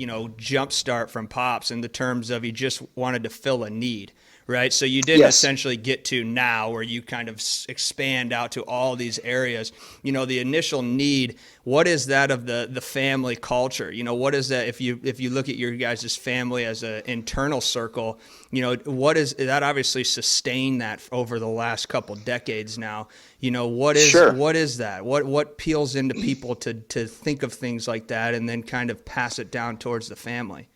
jumpstart from Pops in the terms of he just wanted to fill a need. Right. So you didn't essentially get to now where you kind of expand out to all these areas. The initial need, what is that of the family culture? What is that if you look at your guys' family as an internal circle, what is that? Obviously sustained that over the last couple decades now. What is that? What peels into people to think of things like that and then kind of pass it down towards the family?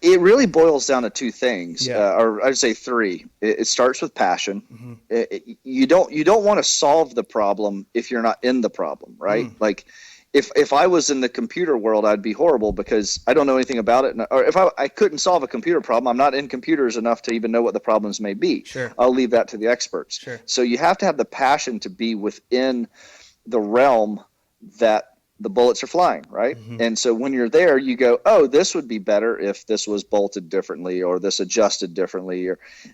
It really boils down to two things, or I'd say three. It starts with passion. Mm-hmm. You don't want to solve the problem if you're not in the problem, right? Like if I was in the computer world, I'd be horrible because I don't know anything about it. Or if I couldn't solve a computer problem, I'm not in computers enough to even know what the problems may be. Sure. I'll leave that to the experts. Sure. So you have to have the passion to be within the realm that the bullets are flying, right? Mm-hmm. And so when you're there, you go, oh, this would be better if this was bolted differently or this adjusted differently.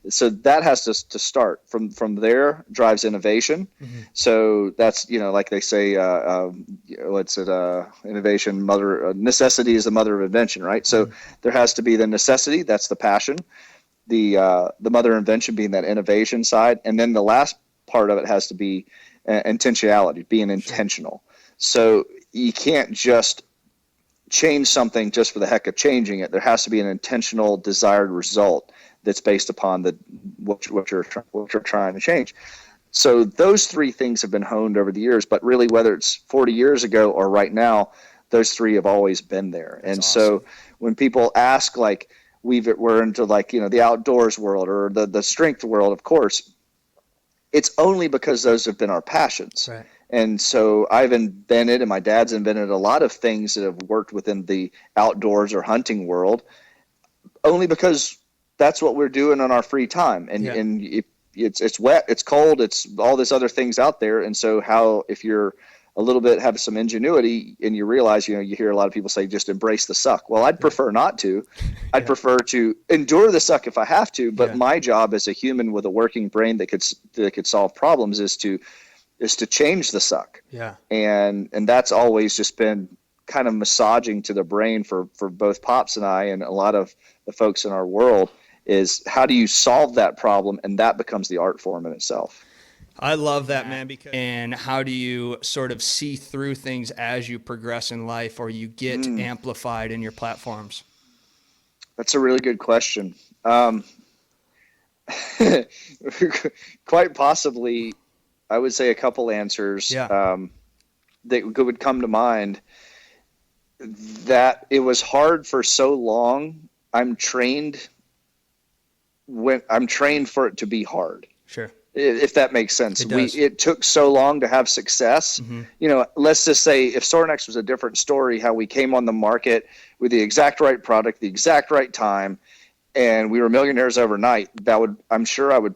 So that has to start. From there drives innovation. Mm-hmm. So that's, like they say, innovation, necessity is the mother of invention, right? So there has to be the necessity, that's the passion, the mother of invention being that innovation side. And then the last part of it has to be intentionality, being intentional. So you can't just change something just for the heck of changing it. There has to be an intentional desired result that's based upon what you're trying to change. So those three things have been honed over the years, but really whether it's 40 years ago or right now, those three have always been there. That's awesome. So when people ask, like, we're into the outdoors world or the strength world, of course, it's only because those have been our passions. Right. And so I've invented, and my dad's invented a lot of things that have worked within the outdoors or hunting world, only because that's what we're doing on our free time. And it's wet, it's cold, it's all this other things out there. And so if you're a little bit, have some ingenuity and you realize, you hear a lot of people say, just embrace the suck. Well, I'd prefer not to. I'd prefer to endure the suck if I have to. But my job as a human with a working brain that could solve problems is to change the suck. Yeah. And that's always just been kind of massaging to the brain for both Pops and I and a lot of the folks in our world is how do you solve that problem? And that becomes the art form in itself. I love that, man. And how do you sort of see through things as you progress in life or you get amplified in your platforms? That's a really good question. Quite possibly, I would say a couple answers that would come to mind. That it was hard for so long. I'm trained for it to be hard. Sure. If that makes sense. It took so long to have success. Mm-hmm. Let's just say if Sorinex was a different story, how we came on the market with the exact right product, the exact right time, and we were millionaires overnight, I'm sure I would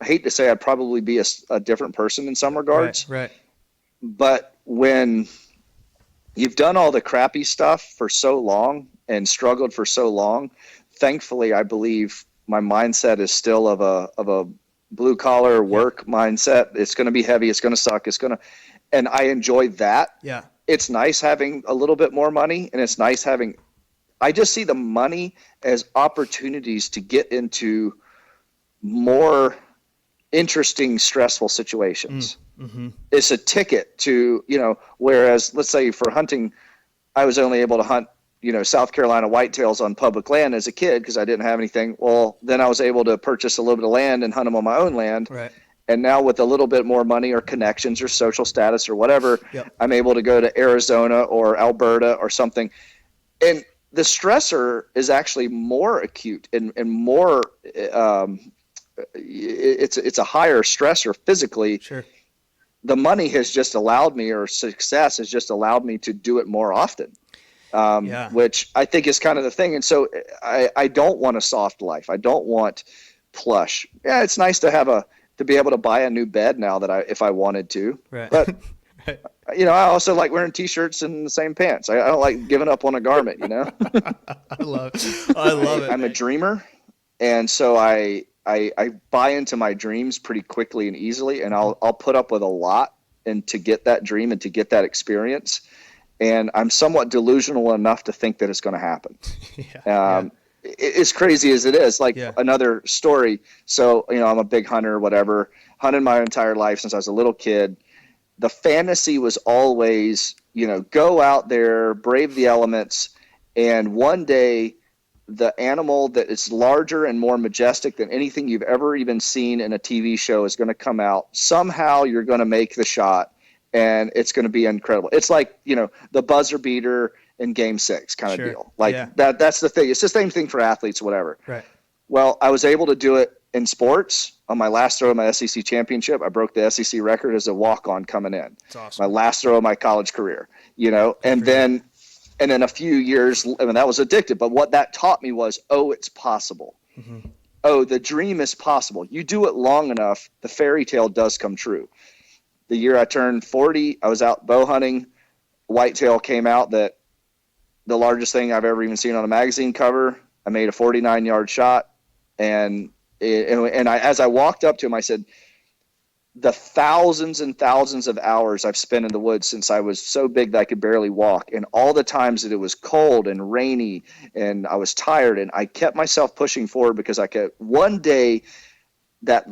hate to say I'd probably be a different person in some regards. Right. But when you've done all the crappy stuff for so long and struggled for so long, thankfully, I believe my mindset is still of a blue collar work mindset. It's going to be heavy. It's going to suck. And I enjoy that. Yeah. It's nice having a little bit more money, and it's nice I just see the money as opportunities to get into more interesting, stressful situations. Mm-hmm. It's a ticket to, whereas let's say for hunting, I was only able to hunt, South Carolina whitetails on public land as a kid because I didn't have anything. Well, then I was able to purchase a little bit of land and hunt them on my own land. Right. And now with a little bit more money or connections or social status or whatever, I'm able to go to Arizona or Alberta or something. And the stressor is actually more acute and more, it's a higher stressor physically. Sure. The money has just allowed me, or success has just allowed me to do it more often. Which I think is kind of the thing. And so I don't want a soft life. I don't want plush. Yeah, it's nice to be able to buy a new bed now if I wanted to. Right. But I also like wearing t-shirts and the same pants. I don't like giving up on a garment, I love it. I'm a dreamer. And so I buy into my dreams pretty quickly and easily, and I'll put up with a lot and to get that dream and to get that experience. and I'm somewhat delusional enough to think that it's going to happen. As crazy as it is, like another story. So, I'm a big hunter, whatever, hunted my entire life since I was a little kid. The fantasy was always, go out there, brave the elements, and one day the animal that is larger and more majestic than anything you've ever even seen in a TV show is going to come out. Somehow you're going to make the shot, and it's going to be incredible. It's like, the buzzer beater in Game 6 kind of deal. Like that's the thing. It's the same thing for athletes, whatever. Right. Well, I was able to do it in sports. On my last throw of my SEC championship, I broke the SEC record as a walk-on coming in. That's awesome. My last throw of my college career, and then a few years, that was addictive. But what that taught me was, it's possible. Mm-hmm. Oh, the dream is possible. You do it long enough, the fairy tale does come true. The year I turned 40, I was out bow hunting. Whitetail came out, that the largest thing I've ever even seen on a magazine cover. I made a 49-yard shot, and as I walked up to him, I said, the thousands and thousands of hours I've spent in the woods since I was so big that I could barely walk, and all the times that it was cold and rainy and I was tired, and I kept myself pushing forward because I could. One day, that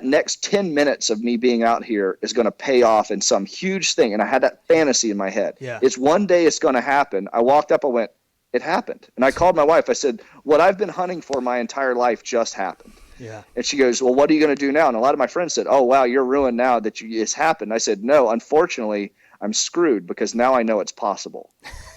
next 10 minutes of me being out here is going to pay off in some huge thing, and I had that fantasy in my head. Yeah. It's one day it's going to happen. I walked up, I went, it happened. And I called my wife. I said, what I've been hunting for my entire life just happened. Yeah. And she goes, well, what are you going to do now? And a lot of my friends said, oh, wow, you're ruined now that it's happened. I said, no, unfortunately, I'm screwed because now I know it's possible.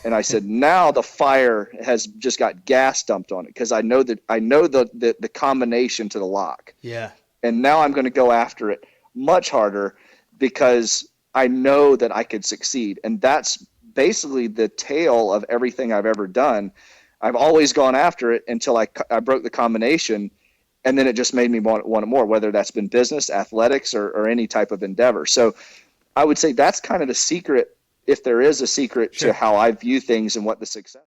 And I said, now the fire has just got gas dumped on it because I know the combination to the lock. Yeah. And now I'm going to go after it much harder because I know that I could succeed. And that's basically the tale of everything I've ever done. I've always gone after it until I broke the combination. And then it just made me want it more, whether that's been business, athletics, or any type of endeavor. So I would say that's kind of the secret, if there is a secret, to how I view things and what the success